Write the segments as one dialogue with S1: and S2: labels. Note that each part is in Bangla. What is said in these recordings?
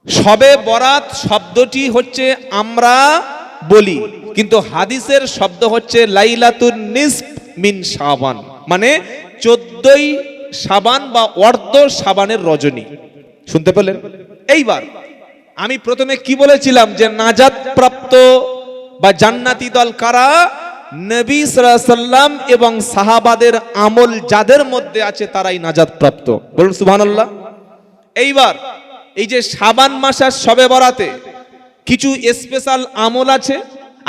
S1: শবে বরাত শব্দটি হচ্ছে আমরা বলি, কিন্তু হাদিসের শব্দ হচ্ছে লাইলাতুন নিসফ মিন শাবান, মানে 14ই শাবান বা অর্ধ শাবানের রজনী। শুনতে পেলেন? এইবার আমি প্রথমে কি বলেছিলাম যে নাজাত প্রাপ্ত বা জান্নাতি দল কারা? নবী সাল্লাল্লাহু আলাইহি সাল্লাম এবং সাহাবাদের আমল যাদের মধ্যে আছে তারাই নাজাত প্রাপ্ত। বলুন সুবহানাল্লাহ। এইবার এই যে শাবান মাসের শবে বরাতে কিছু স্পেশাল আমল আছে,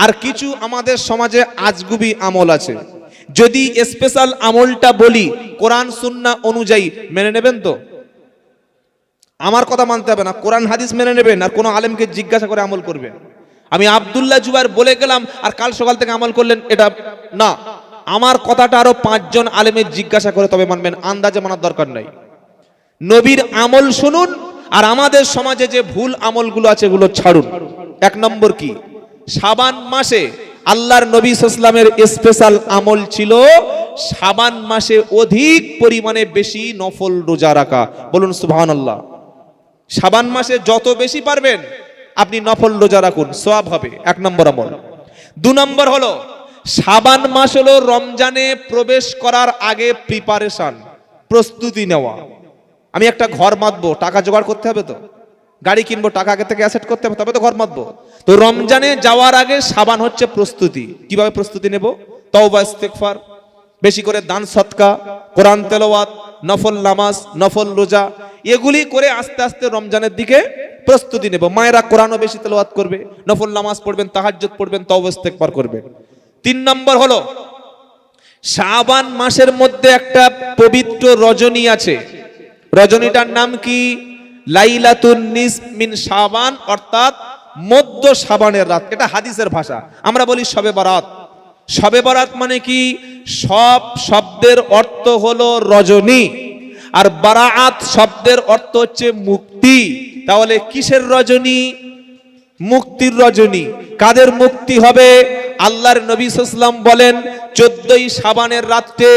S1: আর কিছু আমাদের সমাজে আজগুবি আমল আছে। যদি স্পেশাল আমলটা বলি কোরআন সুন্নাহ অনুযায়ী মেনে নেবেন তো? আমার কথা মানতে হবে না, কোরআন হাদিস মেনে নেবেন, আর কোনো আলেমকে জিজ্ঞাসা করে আমল করবেন। আমি আব্দুল্লাহ জুবাইর বলে গেলাম আর কাল সকাল থেকে আমল করলেন, এটা না। আমার কথাটা আরো 5 জন আলেমের জিজ্ঞাসা করে তবে মানবেন, আন্দাজে মানার দরকার নাই। নবীর আমল শুনুন, আর আমাদের সমাজে যে ভুল আমলগুলো আছে এগুলো ছাড়ুন। 1 নম্বর কি? শাবান মাসে আল্লাহর নবী সাল্লাল্লাহু আলাইহি ওয়াসাল্লামের স্পেশাল আমল ছিল শাবান মাসে অধিক পরিমাণে বেশি নফল রোজা রাখা। বলুন সুবহানাল্লাহ। শাবান মাসে যত বেশি পারবেন আপনি নফল রোজা রাখুন, সওয়াব হবে। 1 নম্বর আমল। 2 নম্বর হলো শাবান মাস হলো রমজানে প্রবেশ করার আগে প্রিপারেশন, প্রস্তুতি নেওয়া। আমি একটা ঘর বাঁধবো, টাকা জোগাড় করতে হবে তো, গাড়ি কিনবো, টাকা আগে থেকে অ্যাসেট করতে হবে, তবে তো ঘর বাঁধবো। তো রমজানে যাওয়ার আগে শাবান হচ্ছে প্রস্তুতি। কিভাবে প্রস্তুতি নেব? তওবা ইস্তেগফার, বেশি করে দান সদকা, কোরআন তেলাওয়াত, নফল নামাজ, নফল রোজা, এগুলি করে আস্তে আস্তে রমজানের দিকে প্রস্তুতি নেব। মায়েরা কোরআনও বেশি তেলাওয়াত করবে, নফল নামাজ পড়বেন, তাহাজ্জুদ পড়বেন, তওবা ইস্তেগফার করবেন। 3 নম্বর হলো শাবান মাসের মধ্যে একটা পবিত্র রজনী আছে। রজনীটার নাম কি? লাইলাতুন নিসফ মিন শাবান, অর্থাৎ মধ্য শাবানের রাত। এটা হাদিসের ভাষা, আমরা বলি শবে বরাত। শবে বরাত মানে কি? সব শব্দের অর্থ হলো রজনী, আর বারাআত শব্দের অর্থ হচ্ছে মুক্তি। তাহলে কিসের রজনী? মুক্তির রজনী। কাদের মুক্তি হবে? আল্লাহর নবী সাল্লাল্লাহু আলাইহি ওয়াসাল্লাম বলেন 14ই শাবানের রাতে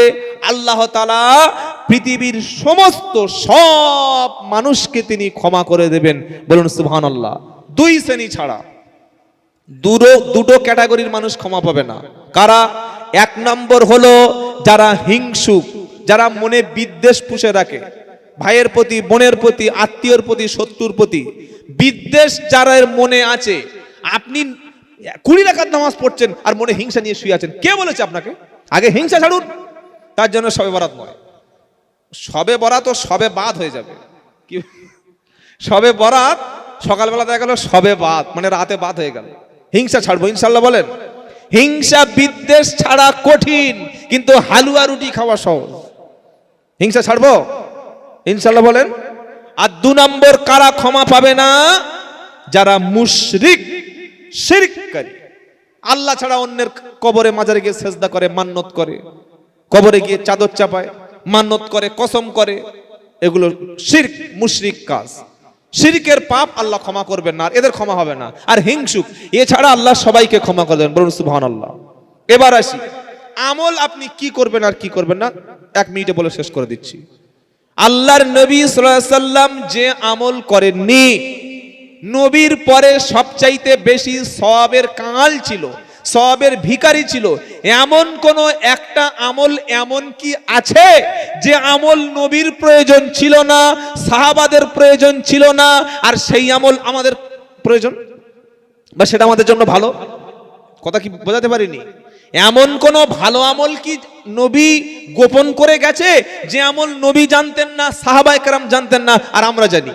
S1: আল্লাহ তাআলা পৃথিবীর সমস্ত সব মানুষকে তিনি ক্ষমা করে দেবেন। বলুন সুবহানাল্লাহ। 2 শ্রেণী ছাড়া, দুটো ক্যাটাগরির মানুষ ক্ষমা পাবে না। কারা? 1 নম্বর হলো যারা হিংসুক, যারা মনে বিদ্বেষ পুষে রাখে, ভাইয়ের প্রতি, বোনের প্রতি, আত্মীয়র প্রতি, শত্রুর প্রতি বিদ্বেষ যারা মনে আছে। আপনি 20 রাকাত নামাজ পড়ছেন আর মনে হিংসা নিয়ে শুয়ে আছেন, কে বলেছে আপনাকে? আগে হিংসা ছাড়ুন। তার জন্য শবে বরাত নয়, শবে বরাত ও শবে বাদ হয়ে যাবে। কি শবে বরাত সকালবেলা দেখা গেল শবে বাদ, মানে রাতে বাদ হয়ে গেল। হিংসা ছাড়বো ইনশাআল্লাহ। বলেন হিংসা বিদ্বেষ ছাড়া কঠিন, কিন্তু হালুয়া রুটি খাওয়া সহজ। হিংসা ছাড়বো ইনশাআল্লাহ। বলেন। আর 2 নম্বর কারা ক্ষমা পাবে না? যারা মুশরিক, শিরককারী, আল্লাহ ছাড়া অন্যের কবরে মাজারে গিয়ে সেজদা করে, মান্নত করে, কবরে গিয়ে চাদর চাপায়, মান্নত করে, কসম করে, এগুলো শিরক, মুশরিক কাজ। শিরকের পাপ আল্লাহ ক্ষমা করবেন না, আর এদের ক্ষমা হবে না। আর হিংসুক, এছাড়া আল্লাহ সবাইকে ক্ষমা করবেন। বলুন সুবহানাল্লাহ। এবার আসি আমল আপনি কি করবেন আর কি করবেন না, 1 মিনিটে বলে শেষ করে দিচ্ছি। আল্লাহর নবী সাল্লাল্লাহু আলাইহি ওয়াসাল্লাম যে আমল করেননি, নবীর পরে সবচাইতে বেশি সওয়াবের কাঙাল ছিল, সওয়াবের ভিখারি ছিল, এমন কোন একটা আমল এমন কি আছে যে আমল নবীর প্রয়োজন ছিল না, সাহাবাদের প্রয়োজন ছিল না, আর সেই আমল আমাদের প্রয়োজন বা সেটা আমাদের জন্য ভালো? কথা কি বোঝাতে পারিনি? এমন কোন ভালো আমল কি নবী গোপন করে গেছে যে আমল নবী জানতেন না, সাহাবায়ে কেরাম জানতেন না, আর আমরা জানি?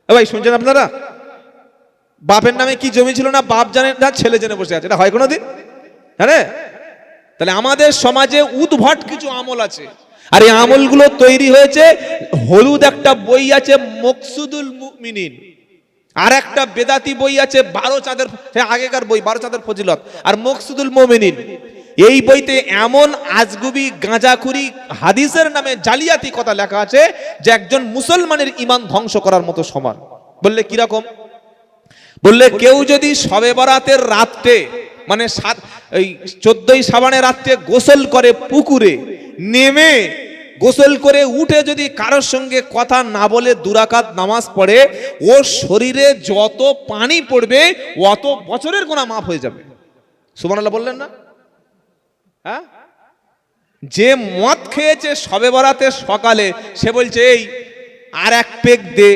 S1: ভাই শুনছেন আপনারা? বাপের নামে কি জমি ছিল না, বাপ জানে না, ছেলে জেনে বসে আছে, এটা হয় কোনোদিন? হ্যাঁ। তাহলে আমাদের সমাজে উদ্ভট কিছু আমল আছে, আর এই আমলগুলো তৈরি হয়েছে। হলুদ একটা বই আছে মকসুদুল মুমিনিন, আর একটা বেদাতি বই আছে 12 চাঁদের, আগেকার বই 12 চাঁদের ফজিলত, আর মকসুদুল মুমিনিন। এই বইতে এমন আজগুবি, গাঁজাখুরি, হাদিসের নামে জালিয়াতি কথা লেখা আছে যে একজন মুসলমানের ঈমান ধ্বংস করার মতো সমান। বললে কিরকম? বললে কেউ যদি শবে বরাতের রাতে, মানে 14ই শাবানের রাতে গোসল করে পুকুরে নেমে গোসল করে উঠে যদি কারোর সঙ্গে কথা না বলে দুরাকাত নামাজ পড়ে, ওর শরীরে যত পানি পড়বে অত বছরের গুনাহ মাফ হয়ে যাবে। সুবহানাল্লাহ বললেন না? হ্যাঁ, যে মদ খেয়েছে শবে বরাতের সকালে, সে বলছে এই আর এক পেক দে,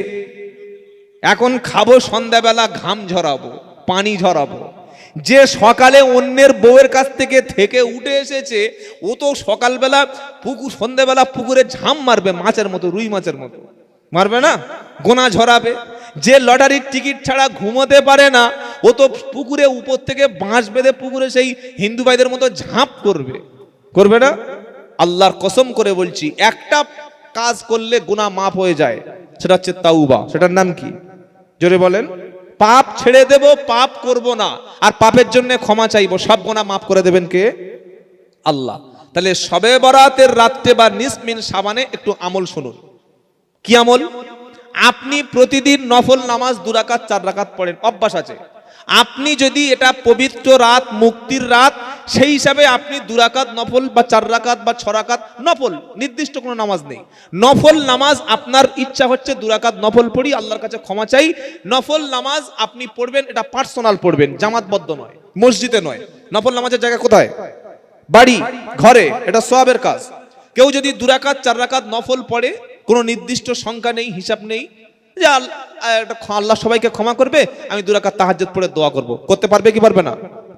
S1: এখন খাবো, সন্ধ্যাবেলা ঘাম ঝরাবো, পানি ঝরাবো। যে সকালে অন্যের বউয়ের কাছ থেকে উঠে এসেছে, ও তো সকালবেলা সন্ধ্যাবেলা পুকুরে ঝাম মারবে মাছের মতো, রুই মাছের মতো মারবে না, গোনা ঝরাবে। যে লটারির টিকিট ছাড়া ঘুমোতে পারে না, ও তো পুকুরে উপর থেকে বাঁশ বেঁধে পুকুরে সেই হিন্দু ভাইদের মতো ঝাঁপ করবে না? আল্লাহর কসম করে বলছি, একটা কাজ করলে গুনাহ মাফ হয়ে যায়, সেটা হচ্ছে তাওবা। সেটার নাম কি? জোরে বলেন। পাপ ছেড়ে দেব, পাপ করব না, আর পাপের জন্য ক্ষমা চাইবো, সব গুনাহ মাফ করে দেবেন কে? আল্লাহ। তাহলে শবে বরাতের রাত্রে বা নিসমিন শাবানে একটু আমল শুনুন। কি আমল? আপনি প্রতিদিন নফল নামাজ 2 রাকাত 4 রাকাত পড়েন, অভ্যাস আছে। আপনি যদি এটা পবিত্র রাত, মুক্তির রাত, সেই হিসাবে আপনি 2 রাকাত নফল বা 4 রাকাত বা 6 রাকাত নফল, নির্দিষ্ট কোনো নামাজ নেই, নফল নামাজ আপনার ইচ্ছা হচ্ছে 2 রাকাত নফল পড়ি, আল্লাহর কাছে ক্ষমা চাই, নফল নামাজ আপনি পড়বেন, এটা পার্সোনাল পড়বেন, জামাতবদ্ধ নয়, মসজিদে নয়। নফল নামাজের জায়গা কোথায়? বাড়ি, ঘরে, এটা সওয়াবের কাজ। কেউ যদি 2 রাকাত 4 রাকাত নফল পড়ে, কোনো নির্দিষ্ট সংখ্যা নেই, হিসাব নেই, যে আল্লাহ সবাইকে ক্ষমা করবে, আমি 2 রাকাত তাহাজ্জুদ পড়ে দোয়া করব, করতে পারবে কি পারবে না?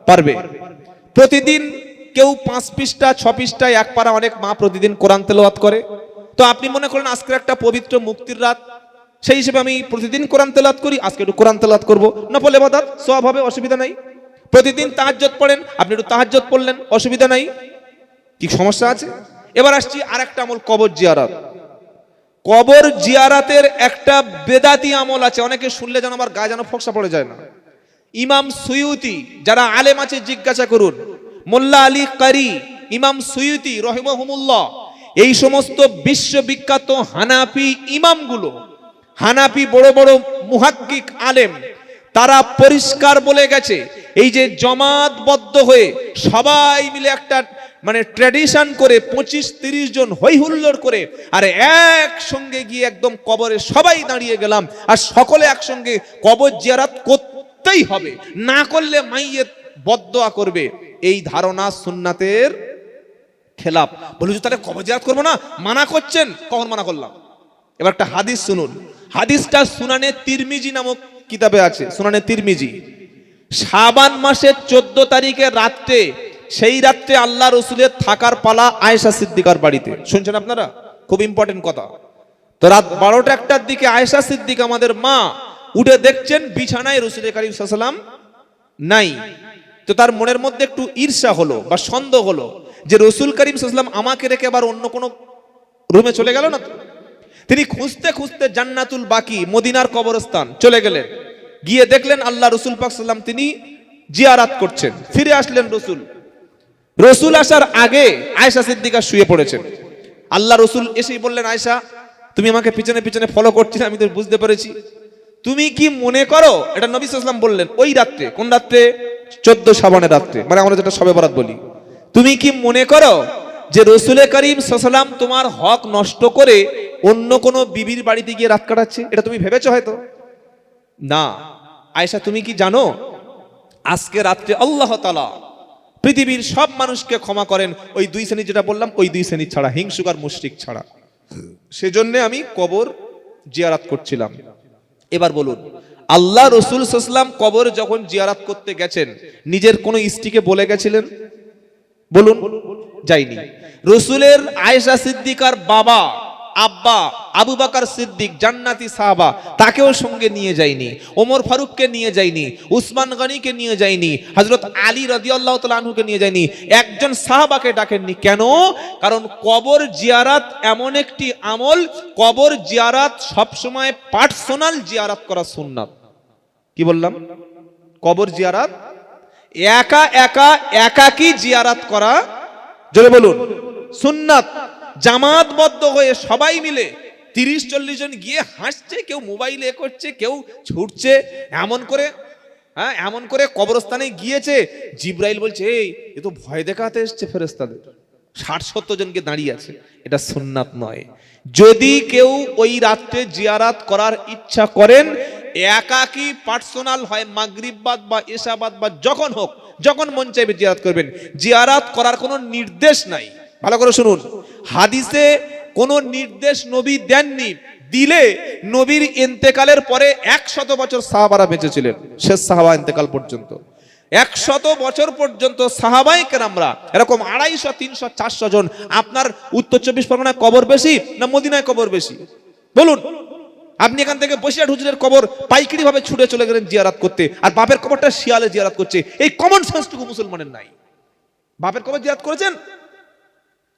S1: পারবে। প্রতিদিন কেউ 5 পৃষ্ঠা 6 পৃষ্ঠা 1 পারা, অনেক মা প্রতিদিন কোরআন তেলাওয়াত করে। তো আপনি মনে করেন আজকে একটা পবিত্র মুক্তির রাত, সেই হিসেবে আমি প্রতিদিন কোরআন তেলাওয়াত করি, আজকে একটু কোরআন তেলাওয়াত করব, নফল ইবাদত, সওয়াব হবে, অসুবিধা নাই। প্রতিদিন তাহাজ্জুদ পড়েন, আপনি একটু তাহাজ্জুদ পড়লেন, অসুবিধা নাই। কি সমস্যা আছে? এবার আসছি আরেকটা আমল, কবর জিয়ারত। কবর জিয়ারাতের একটা বেদাতি আমল আছে, অনেকে শুনলে যেন আবার গায়ে যেন ফোকসা পড়ে যায় না। ইমাম সুয়ুতি, যারা আলেম আছে জিজ্ঞাসা করুন, মোল্লা আলী কারি, ইমাম সুয়ুতি রহিমাহুমুল্লাহ, এই সমস্ত বিশ্ববিখ্যাত হানাফি ইমামগুলো, হানাফি বড় বড় মুহাক্কিক আলেম, তারা পরিষ্কার বলে গেছে, এই যে জমাতবদ্ধ হয়ে সবাই মিলে একটা মানে ট্র্যাডিশন করে 25-30 জন হই হুল্লোড় করে আর একসঙ্গে গিয়ে একদম কবরে সবাই দাঁড়িয়ে গেলাম, আর সকলে একসঙ্গে কবর জিয়ারত করতেই হবে, না করলে মাইয়েত বদদোয়া করবে, এই ধারণা সুন্নাতের খেলাফ। বলুন তাহলে কবর জিয়ারত করবো না, মানা করছেন, কখন মানা করলাম? এবার একটা হাদিস শুনুন, হাদিসটা সুনানে তিরমিজি নামক কিতাবে আছে, সুনানে তিরমিজি। শাবান মাসের 14 তারিখের রাত্রে, সেই রাত্রে আল্লাহ রসুলের থাকার পালা আয়েশা সিদ্দিকার বাড়িতে। শুনছেন আপনারা? খুব ইম্পর্টেন্ট কথা। তো রাত 12টা-1টার দিকে আয়েশা সিদ্দিকা আমাদের মা উঠে দেখছেন বিছানায় রসুল কারীম সাল্লাল্লাহু আলাইহি ওয়াসাল্লাম নাই। তো তার মনের মধ্যে একটু ঈর্ষা হলো বা সন্দেহ হলো যে রসুল কারীম সাল্লাল্লাহু আলাইহি ওয়াসাল্লাম আমাকে রেখে আবার অন্য কোনো রুমে চলে গেল না তো। তিনি খুঁজতে খুঁজতে জান্নাতুল বাকি, মদিনার কবরস্থান চলে গেলেন, গিয়ে দেখলেন আল্লাহ রসুল পাক সাল্লাল্লাহু আলাইহি ওয়াসাল্লাম তিনি জিয়ারাত করছেন। ফিরে আসলেন রসুল আসার আগে আয়েশা সিদ্দিকা শুয়ে পড়েছেন। আল্লাহ রসুল এসেই বললেন, আয়েশা তুমি আমাকে পিছনে পিছনে ফলো করছিলে, আমি তো বুঝতে পেরেছি, তুমি কি মনে করো, এটা নবী সাল্লাল্লাহু আলাইহি ওয়াসাল্লাম বললেন ওই রাত্রে, কোন রাত্রে? 14 শাবানের রাত্রে, মানে আমরা যেটা শবে বরাত বলি। তুমি কি মনে করো যে রসুল করিম সাল্লাল্লাহু আলাইহি ওয়াসাল্লাম তোমার হক নষ্ট করে অন্য কোনো বিবির বাড়িতে গিয়ে রাত কাটাচ্ছে? এটা তুমি ভেবেছো হয়তো? না আয়েশা, তুমি কি জানো আজকে রাত্রে আল্লাহ তাআলা পৃথিবীর সব মানুষকে ক্ষমা করেন, ওই 2 শ্রেণী যেটা বললাম, ওই 2 শ্রেণী ছাড়া, হিংসুক আর মুশরিক ছাড়া। সেজন্য আমি কবর জিয়ারাত করছিলাম। এবার বলুন, আল্লাহ রসুল সাল্লাল্লাহু আলাইহি ওয়াসাল্লাম কবর যখন জিয়ারাত করতে গেছেন, নিজের কোনো স্ত্রীকে বলে গেছিলেন? বলুন, যায়নি। রসুলের আয়েশা সিদ্দিকার বাবা আব্বা আবু বকর সিদ্দিক জান্নাতি সাহাবা, তাকেও সঙ্গে নিয়ে যায়নি, ওমর ফারুককে নিয়ে যায়নি, উসমান গনিকে নিয়ে যায়নি, হযরত আলী রাদিয়াল্লাহু তাআলা আনহুকে নিয়ে যায়নি, একজন সাহাবাকে ডাকেননি। কেন? কারণ কবর জিয়ারাত এমন একটি আমল, কবর জিয়ারাত সব সময় পার্সোনাল জিয়ারাত করা সুন্নাত। কি বললাম? কবর জিয়ারাত একাকি জিয়ারাত করা, জোরে বলুন, সুন্নাত। জামাতবদ্ধ হয়ে সবাই মিলে 30-40 জন গিয়ে হাসছে, কেউ মোবাইলে করছে, কেউ ছুটছে, এমন করে কবরস্থানে গিয়েছে। জিব্রাইল বলছে, এই এ তো ভয় দেখাতে এসছে ফেরেশতাদের, 60-70 জনকে দাঁড়িয়ে আছে, এটা সুন্নাত নয়। যদি কেউ ওই রাত্রে জিয়ারাত করার ইচ্ছা করেন, একাকী পার্সোনাল হয় মাগরিব বাদ বা এশা বাদ বা যখন হোক, যখন মন চাইবে জিয়ারাত করবেন। জিয়ারাত করার কোনো নির্দেশ নাই। ভালো করে শুনুন, হাদিসে কোনো নির্দেশ নবী দেননি। দিলে নবীর ইন্তেকালের পরে 100 বছর সাহাবারা বেঁচে ছিলেন, শেষ সাহাবা ইন্তেকাল পর্যন্ত। 100 বছর পর্যন্ত সাহাবায়ে কেরামরা এরকম 250, 300, 400 জন। আপনার উত্তর 24 পরগনায় কবর বেশি না মদিনায় কবর বেশি বলুন? আপনি এখান থেকে বসিরহাট হুজুরের কবর পাইকারি ভাবে ছুটে চলে গেলেন জিয়ারাত করতে, আর বাপের কবরটা শিয়ালে জিয়ারাত করছে। এই কমন সেন্সটুকু মুসলমানের নাই। বাপের কবর জিয়ারাত করেছেন,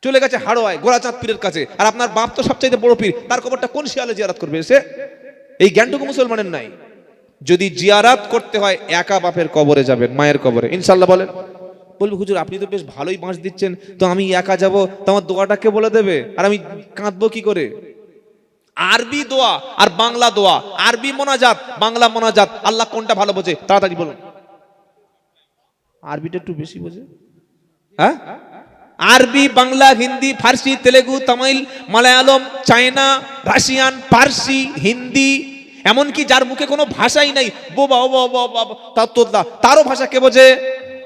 S1: চলে গেছে হাড়োয়ায় গোরাচাঁদ পীরের কাছে, আর আপনার বাপ তো সবচাইতে বড় পীর, তার কবরটা কোন শিয়ালে জিয়ারাত করবে এসে? এই জ্ঞানটুকু মুসলমানের নাই। যদি জিয়ারাত করতে হয় একা বাপের কবরে যাবেন, মায়ের কবরে ইনশাআল্লাহ বলেন। বলবো হুজুর আপনি তো বেশ ভালোই বাঁশ দিচ্ছেন, তো আমি একা যাব, তো আমার দোয়াটা কে বলে দেবে, আর আমি কাঁদবো কি করে? আরবি দোয়া আর বাংলা দোয়া, আরবি মোনাজাত বাংলা মোনাজাত, আল্লাহ কোনটা ভালো বোঝে তাড়াতাড়ি বলুন। আরবিটা একটু বেশি বোঝে, হ্যাঁ? আরবি, বাংলা, হিন্দি, ফার্সি, তেলেগু, তামিল, মালায়ালম, চায়না, রাশিয়ান, পার্সি, হিন্দি, এমনকি যার মুখে কোনো ভাষাই নাই, বোবা তারও ভাষা কে বোঝে?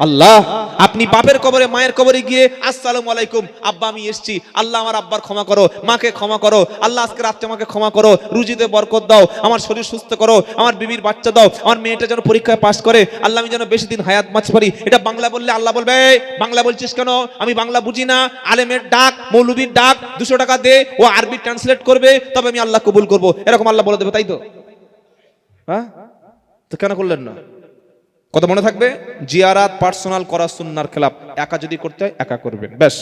S1: আল্লাহ। আপনি বাপের কবরে মায়ের কবরে গিয়ে আসসালামু আলাইকুম আব্বা আমি এসেছি, আল্লাহ আমার আব্বার ক্ষমা করো, মাকে ক্ষমা করো, আল্লাহ আজকে রাত্রে আমাকে ক্ষমা করো, রুজিতে বরকত দাও, আমার শরীর সুস্থ করো, আমার বিবির বাচ্চা দাও, আমার মেয়েটা যেন পরীক্ষায় পাস করে, আল্লাহ আমি যেন বেশি দিন হায়াত বাঁচতে পারি। এটা বাংলা বললে আল্লাহ বলবে বাংলা বলছিস কেন, আমি বাংলা বুঝি না, আলেমের ডাক, মৌলবীর ডাক, 200 টাকা দে, ও আরবি ট্রান্সলেট করবে, তবে আমি আল্লাহ কবুল করবো, এরকম আল্লাহ বলে দেবে, তাই তো? হ্যাঁ, তো কেন করলেন না? কথা মনে থাকবে, জিয়ারাত পার্সোনাল করা সুন্নাহর খেলাফ। একা যদি করতে হয় একা করবেন, ব্যাস।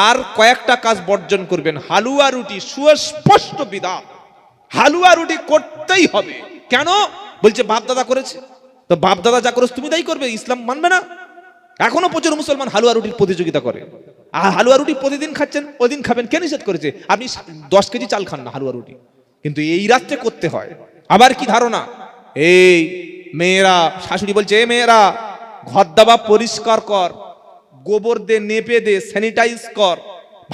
S1: আর কয়েকটা কাজ বর্জন করবেন। হালুয়া রুটি সুস্পষ্ট বিদআত, হালুয়া রুটি করতেই হবে। কেন? বলছে বাপ দাদা করেছে, তো বাপ দাদা যা করেছে তুমি তাই করবে, ইসলাম মানবে না? এখনো প্রচুর মুসলমান হালুয়া রুটির প্রতিযোগিতা করে। আর হালুয়া রুটি প্রতিদিন খাচ্ছেন, ওদিন খাবেন, কে নিষেধ করেছে? আপনি 10 কেজি চাল খান না হালুয়া রুটি, কিন্তু এই রাত্রে করতে হয়। আবার কি ধারণা, এই মেয়েরা, শাশুড়ি বলছে এ মেয়েরা ঘর দাবা পরিষ্কার কর, গোবর দে, নেপে দে, স্যানিটাইজ কর,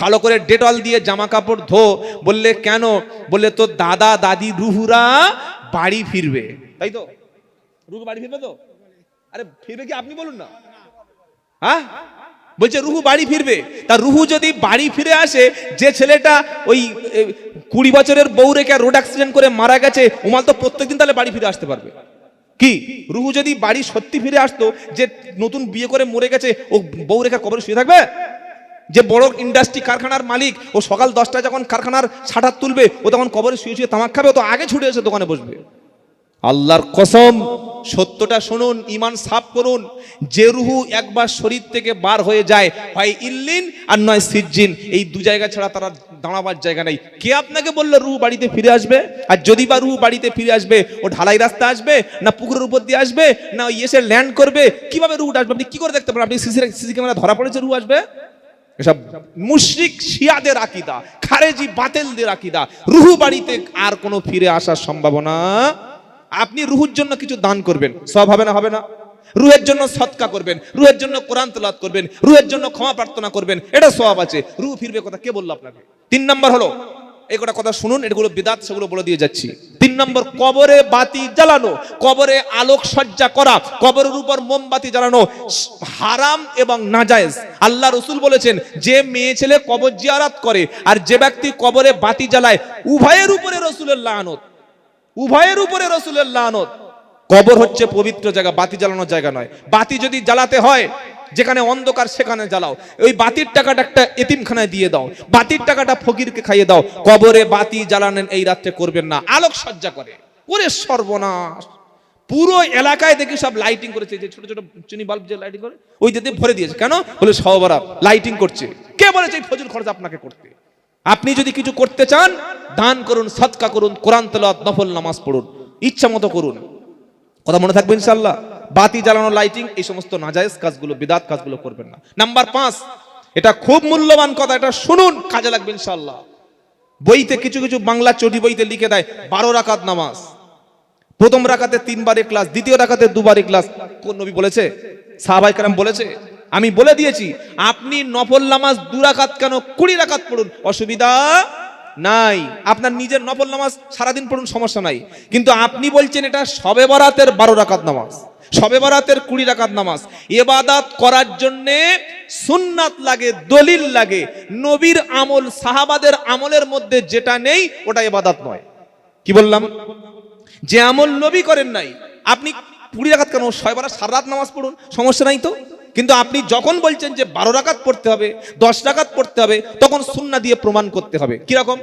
S1: ভালো করে ডেটল দিয়ে জামা কাপড় ধো। বললে কেন? বললে তো দাদা দাদি রুহুরা বাড়ি ফিরবে, তাই তো? রুহু বাড়ি ফিরবে তো? আরে ফিরবে কি আপনি বলুন না, হ্যাঁ? বলছে রুহু বাড়ি ফিরবে। তা রুহু যদি বাড়ি ফিরে আসে, যে ছেলেটা ওই 20 বছরের বউ রেখে রোড অ্যাক্সিডেন্ট করে মারা গেছে, উমাল তো প্রত্যেকদিন তাহলে বাড়ি ফিরে আসতে পারবে কি? রুহু যদি বাড়ি সত্যি ফিরে আসতো, যে নতুন বিয়ে করে মরে গেছে, ও বউ রেখা কবরে শুয়ে থাকবে? যে বড় ইন্ডাস্ট্রি কারখানার মালিক, ও সকাল 10টায় যখন কারখানার শাটার তুলবে, ও তখন কবরে শুয়ে শুয়ে তামাক খাবে? ও তো আগে ছুটে এসে দোকানে বসবে। আল্লাহর কসম, সত্যটা শুনুন, ঈমান সাফ করুন। যে রুহু একবার শরীর থেকে বার হয়ে যায়, হয় ইল্লিন আর নয় সিজ্জিন, এই 2 জায়গা ছাড়া তারা দাঁড়াবার জায়গা নেই। কে আপনাকে বললো রুহু বাড়িতে ফিরে আসবে? আর যদি বা রুহু বাড়িতে ফিরে আসবে, ও ঢালাই রাস্তা আসবে, না পুকুরের উপর দিয়ে আসবে, না এসে ল্যান্ড করবে? কিভাবে রুহুটা আসবে? আপনি কি করে দেখতে পারেন? আপনি সিসি ক্যামেরা ধরা পড়েছে রুহু আসবে? এসব মুশরিক শিয়াদের আকীদা, খারেজি বাতিলদের আকীদা। রুহু বাড়িতে আর কোনো ফিরে আসার সম্ভাবনা। আপনি রুহুর জন্য কিছু দান করবেন, সব হবে না? হবে না। রুহের জন্য সদকা করবেন, রুহের জন্য কোরআন তেলাওয়াত করবেন, রুহের জন্য ক্ষমা প্রার্থনা করবেন, এটা সওয়াব আছে। রুহ ফিরবে কথা কে বললো আপনাকে? 3 নম্বর হলো, এই কটা কথা শুনুন, এগুলো বিদআত, সেগুলো বলে দিয়ে যাচ্ছি। 3 নম্বর, কবরে বাতি জ্বালানো, কবরে আলোক সজ্জা করা, কবরের উপর মোমবাতি জ্বালানো হারাম এবং নাজায়েজ। আল্লাহ রাসূল বলেছেন, যে মেয়ে ছেলে কবর জিয়ারত করে আর যে ব্যক্তি কবরে বাতি জ্বালায়, উভয়ের উপরে রাসূলের লানত, উভয়ের উপরে রাসূলের লানত। কবর হচ্ছে পবিত্র জায়গা, বাতি জ্বালানোর জায়গা নয়। বাতি যদি জ্বালাতে হয়, যেখানে অন্ধকার সেখানে জ্বালাও। ওই বাতির টাকাটা একটা এতিমখানায় দিয়ে দাও, বাতির টাকাটা ফকিরকে খাইয়ে দাও। কবরে বাতি জ্বালানোর এই রাত্রে করবেন না। আলোক সজ্জা করে, ওরে সর্বনাশ! পুরো এলাকায় দেখি সব লাইটিং করেছে, যে ছোট ছোট চিনি বাল্ব যে লাইটিং করে, ওই দিয়ে ভরে দিয়েছে। কেন? বলে সহবরা লাইটিং করছে। কে বলেছে এই ফজল খরচ আপনাকে করতে? আপনি যদি কিছু করতে চান, দান করুন, সদকা করুন, কোরআন তেলাওয়াত, নফল নামাজ পড়ুন, ইচ্ছা মতো করুন। কথা মনে থাকবে ইনশাআল্লাহ। বাতি জ্বালানো, লাইটিং, এই সমস্ত নাজায়েজ কাজগুলো, বিদআত কাজগুলো করবেন না। নাম্বার 5, এটা খুব মূল্যবান কথা, এটা শুনুন, কাজে লাগবে ইনশাআল্লাহ। বইতে কিছু কিছু বাংলা চটি বইতে লিখে দেয় 12 রাকাত নামাজ, প্রথম রাকাতে 3 বার ইখলাস, দ্বিতীয় রাকাতে 2 বার ইখলাস। কোন নবী বলেছে? সাহাবায়ে কেরাম বলেছে? আমি বলে দিয়েছি আপনি নফল নামাজ 2 রাকাত কেন 20 রাকাত পড়ুন, অসুবিধা নাই। আপনার নিজের নফল নামাজ সারাদিন পড়ুন, সমস্যা নাই। কিন্তু আপনি বলছেন এটা শবে বরাতের 12 রাকাত নামাজ, শবে বরাতের 20 রাকাত নামাজ। ইবাদত করার জন্য সুন্নাত লাগে, দলিল লাগে। নবীর আমল, সাহাবাদের আমলের মধ্যে যেটা নেই ওটা ইবাদত নয়। কি বললাম? যে আমল নবী করেন নাই, আপনি 20 রাকাত কেন, শবে বরাত সারা রাত নামাজ পড়ুন, সমস্যা নাই তো। কিন্তু আপনি যখন বলছেন যে 12 রাকাত পড়তে হবে, 10 রাকাত পড়তে হবে, তখন সুন্নাহ দিয়ে প্রমাণ করতে হবে। কিরকম?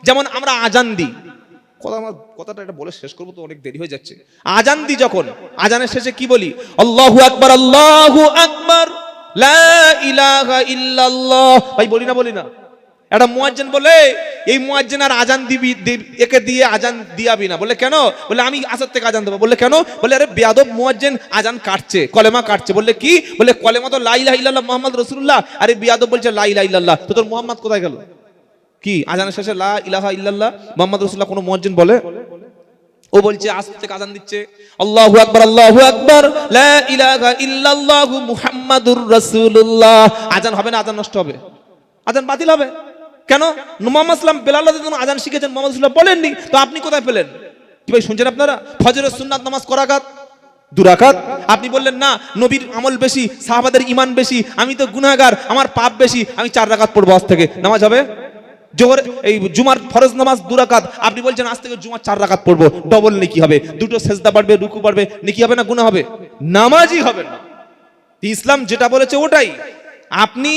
S1: যেমন আমরা আজান দিই, কথাটা এটা বলে শেষ করবো তো অনেক দেরি হয়ে যাচ্ছে। আজান দিই, যখন আজানের শেষে কি বলি? আল্লাহু আকবার, আল্লাহু আকবার, লা ইলাহা ইল্লাল্লাহ। ভাই বলি না? একটা মুয়াজ্জিন বলে এই মুয়াজ্জিন আর আজান দিবি, একে দিয়ে আজান দিয়াবি না। বলে কেন? বলে আমি আসর থেকে আজান দেবো। বলে কেন? বলে আরে বেয়াদব মুয়াজ্জিন আজান কাটছে, কলেমা কাটছে। বললে কি? বলে কলেমা তো লা ইলাহা ইল্লাল্লাহ মুহাম্মদ রাসূলুল্লাহ, আরে বেয়াদব বলছে লা ইলাহা ইল্লাল্লাহ, তো তোর মুহাম্মদ কোথায় গেল? কি আজানের শেষে লা ইলাহা ইল্লাল্লাহ মুহাম্মদ রাসূলুল্লাহ কোন মুয়াজ্জিন বলে? ও বলছে আজ থেকে আজান দিচ্ছে আল্লাহু আকবার, আল্লাহু আকবার, লা ইলাহা ইল্লাল্লাহু মুহাম্মাদুর রাসূলুল্লাহ। আজান হবে না? আজান নষ্ট হবে, আজান বাতিল হবে। কেন? মুহাম্মদ সাল্লাল্লাহু আলাইহি ওয়াসাল্লাম যখন আজান শিখেছেন মুহাম্মদ সাল্লাল্লাহু আলাইহি ওয়াসাল্লাম বলেননি, তো আপনি কোথায় পেলেন? কি ভাই শুনছেন আপনারা? ফজরের সুন্নাত নামাজ কয় রাকাত? 2 রাকাত। আপনি বললেন না নবীর আমল বেশি, সাহাবাদের ঈমান বেশি, আমি তো গুনাহগার, আমার পাপ বেশি, আমি 4 রাকাত পড়বো আজ থেকে। নামাজ হবে? জোহর এই জুমার ফরজ নামাজ 2 রাকাত, আপনি বলছেন আজ থেকে জুমার 4 রাকাত পড়বো, ডবল নেকি হবে, দুটো সেজদা বাড়বে, রুকু বাড়বে, নেকি হবে না গুনাহ হবে? নামাজই হবে না। ইসলাম যেটা বলেছে ওটাই। আপনি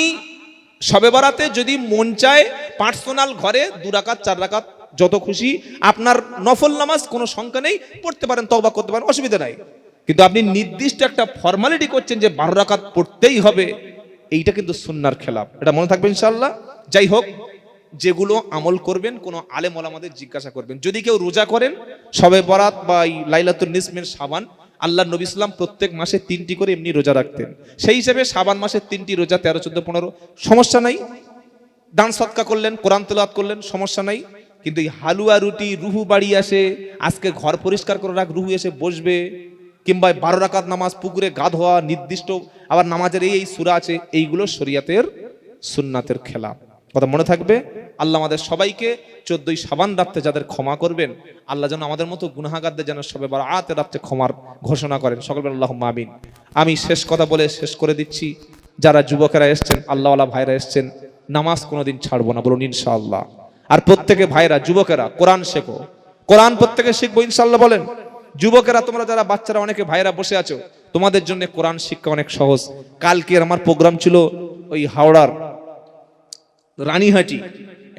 S1: শবে বরাতে যদি মন চায় পার্সোনাল ঘরে 2 রাকাত 4 রাকাত যত খুশি আপনার নফল নামাজ কোনো সংখ্যা নেই, পড়তে পারেন, তওবা করতে পারেন, অসুবিধা নাই। কিন্তু আপনি নির্দিষ্ট একটা ফর্মালিটি করছেন যে 12 রাকাত পড়তেই হবে, এইটা কিন্তু সুন্নাহর খেলাফ। এটা মনে থাকবে ইনশাআল্লাহ। যাই হোক, যেগুলো আমল করবেন কোন আলেম ওলামাদের জিজ্ঞাসা করবেন। যদি কেউ রোজা করেন শবে বরাত বা লাইলাতুন নিসফের শাবান, আল্লাহর নবী সাল্লাল্লাহু আলাইহি ওয়াসাল্লাম প্রত্যেক মাসে 3টি করে এমনি রোজা রাখতেন। সেই হিসেবে শাবান মাসে 3টি রোজা, 13, 14, 15, সমস্যা নাই। দান সদকা করলেন, কোরআন তেলাওয়াত করলেন, সমস্যা নাই। কিন্তু এই হালুয়া রুটি, রুহু বাড়ি আসে, আজকে ঘর পরিষ্কার করে রাখ, রুহু এসে বসবে, কিংবা 12 রাকাত নামাজ, পুকুরে গা ধোয়া, নির্দিষ্ট আবার নামাজের এই সূরা আছে, এইগুলো শরীয়তের সুন্নাতের খেলাফ। কথা মনে থাকবে। আল্লাহ আমাদের সবাইকে 14ই শাবান রাতে যাদের ক্ষমা করবেন, আল্লাহ যেন আমাদের মতো গুনাহগারদের যেন শবে বরাতের রাতে ক্ষমার ঘোষণা করেন। সকল বলেন আল্লাহুম্মা আমিন। আমি শেষ কথা বলে শেষ করে দিচ্ছি, যারা যুবকেরা এসছেন, আল্লাহওয়ালা ভাইরা এসছেন, নামাজ কোনোদিন ছাড়বো না, বলুন ইনশাআল্লাহ। আর প্রত্যেকে ভাইরা, যুবকেরা কোরআন শেখো, কোরআন প্রত্যেকে শিখবো ইনশাআল্লাহ বলেন। যুবকেরা তোমরা যারা বাচ্চারা অনেকে ভাইরা বসে আছো, তোমাদের জন্য কোরআন শিক্ষা অনেক সহজ। কালকে আমার প্রোগ্রাম ছিল ওই হাওড়ার রানীহাটি,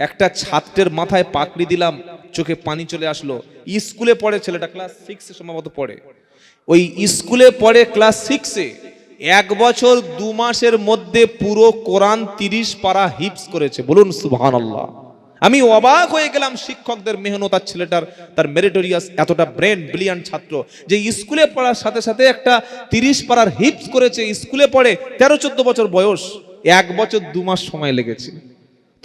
S1: একটা ছাত্রের মাথায় পাকড়ি দিলাম, চোখে পানি চলে আসলো। স্কুলে পড়ে ছেলেটা, ক্লাস 6 সম্ভবত পড়ে, ওই স্কুলে পড়ে ক্লাস 6-এ। 1 বছর 2 মাসের মধ্যে পুরো কোরআন 30 পারা হিফজ করেছে, বলুন সুবহানাল্লাহ। আমি অবাক হয়ে গেলাম শিক্ষকদের মেহনত, আর ছেলেটার তার মেরিটোরিয়াস, এতটা ব্রেন ব্রিলিয়ান্ট ছাত্র যে স্কুলে পড়ার সাথে সাথে একটা 30 পারার হিফজ করেছে। স্কুলে পড়ে 13-14 বছর বয়স, 1 বছর 2 মাস সময় লেগেছে।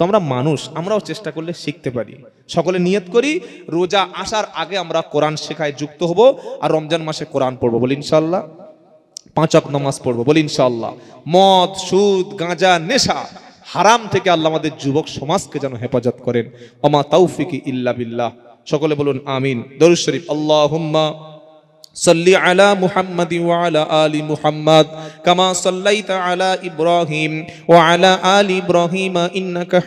S1: তো আমরা মানুষ, আমরাও চেষ্টা করলে শিখতে পারি। সকলে নিয়ত করি রোজা আসার আগে আমরা কোরআন শেখায় যুক্ত হব, আর রমজান মাসে কোরআন পড়বো, বলি ইনশাআল্লাহ। 5 ওয়াক্ত নামাজ পড়বো, বলি ইনশাআল্লাহ। মদ, সুদ, গাঁজা, নেশা, হারাম থেকে আল্লাহ আমাদের যুবক সমাজকে যেন হেফাজত করেন। ওমা তাওফিকি ইল্লা বিল্লাহ। সকলে বলুন আমিন। দরুদ শরীফ। আল্লাহুম্মা সাল্লি আলা মুহাম্মাদি ওয়া আলা আলি মুহাম্মাদ কামা সাল্লাইতা আলা ইব্রাহিম ওয়া আলা আলি ইব্রাহিম ইন্নাকা